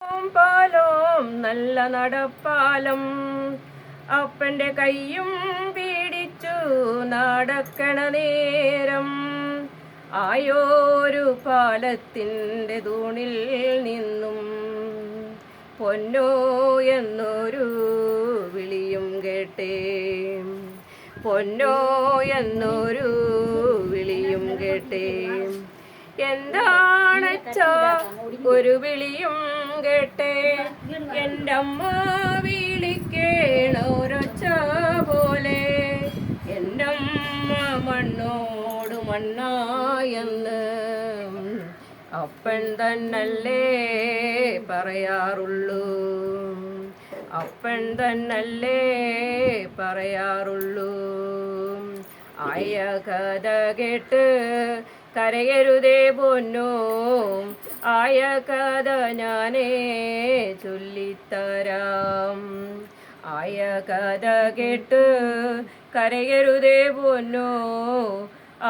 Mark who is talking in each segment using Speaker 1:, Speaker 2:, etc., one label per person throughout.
Speaker 1: പാലോം നല്ല നടപ്പാലം അപ്പൻ്റെ കയ്യും പിടിച്ചു നടക്കണ നേരം ആയോരു പാലത്തിൻ്റെ തൂണിൽ നിന്നും പൊന്നോ എന്നൊരു വിളിയും കേട്ടേ. പൊന്നോ എന്നൊരു വിളിയും കേട്ടേ. എന്താണച്ചാ ഒരു വിളിയും കേട്ടേ. എൻ്റെ അമ്മ വിളിക്കേണൊരൊച്ച പോലെ എൻ്റെ അമ്മ മണ്ണോട് മണ്ണായെന്ന് അപ്പൻ തന്നല്ലേ പറയാറുള്ളൂ. അപ്പൻ തന്നല്ലേ പറയാറുള്ളൂ. ആയ കഥ കേട്ട് കരയരുതേ പൊന്നോ, ആയ കഥ ഞാനേ ചൊല്ലിത്തരാം. ആയ കഥ കേട്ട് കരയരുതേ പൊന്നോ,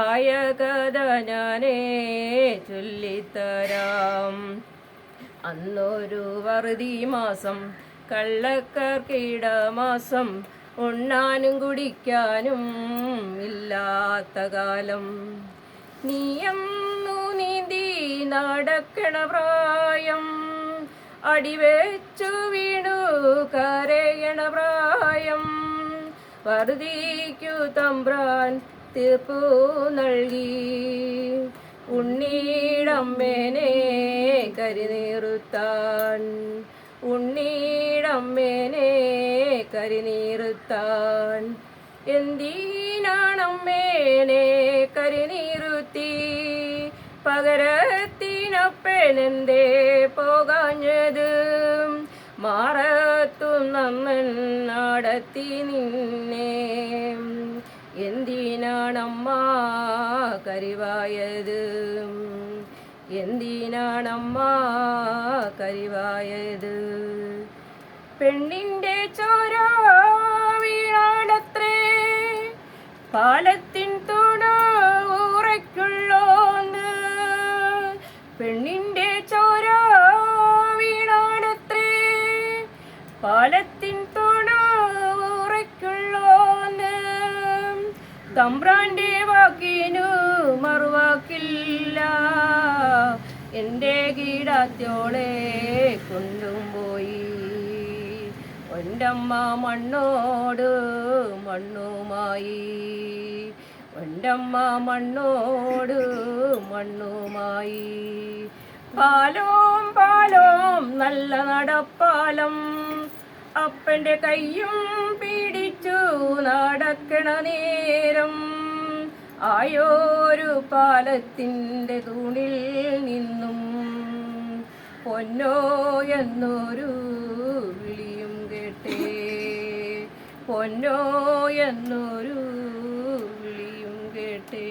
Speaker 1: ആയ കഥ ഞാനേ ചൊല്ലിത്തരാം. അന്നൊരു വറുതി മാസം, കള്ളക്കർക്കിട മാസം, ഉണ്ണാനും കുടിക്കാനും ഇല്ലാത്ത കാലം. നീയന്നു നീന്തി നടക്കണ പ്രായം, അടിവെച്ചു വീണു കരയണ പ്രായം. വറുതിക്കു തമ്പ്രാൻ തീർപ്പു നൽകി ഉണ്ണീടമ്മേനെ കരിനീറുത്താൻ. ഉണ്ണീടമ്മേനെ കരിനീറുത്താൻ. എന്തിനാണമ്മേനെ കരിനീറുത്തി, പകരത്തിനപ്പനെന്തേ പോകാഞ്ഞത്. മാറത്തു നമ്മൻ നടത്തി നിന്നെ, എന്തിനാണമ്മ കരിവായത്. എന്തിനാണമ്മ കരിവായത്. പെണ്ണിൻ്റെ ചോര വീണാടത്രേ, പാലത്തിൻ തുണ ഉറയ്ക്കുള്ളോന്ന്. പെണ്ണിൻ്റെ ചോര വീണാടത്രേ, പാലത്തിൻ തുണ ഉറയ്ക്കുള്ളോന്ന്. തമ്പ്രാൻ്റെ വാക്കിനു മറുവാക്കില്ല, എൻ്റെ കീടാത്യോളെ കൊണ്ടുപോയി. ഒൻ്റമ്മ മണ്ണോട് മണ്ണുമായി. ഒൻ്റമ്മ മണ്ണോട് മണ്ണുമായി. പാലോം പാലോം നല്ല നടപ്പാലം അപ്പൻ്റെ കയ്യും പിടിച്ചു നടക്കണ നേരം ആയോരു പാലത്തിൻ്റെ തൂണിൽ നിന്നും പൊന്നോ എന്നൊരു വിളിയും കേട്ടേ. പൊന്നോ എന്നൊരു വിളിയും കേട്ടേ.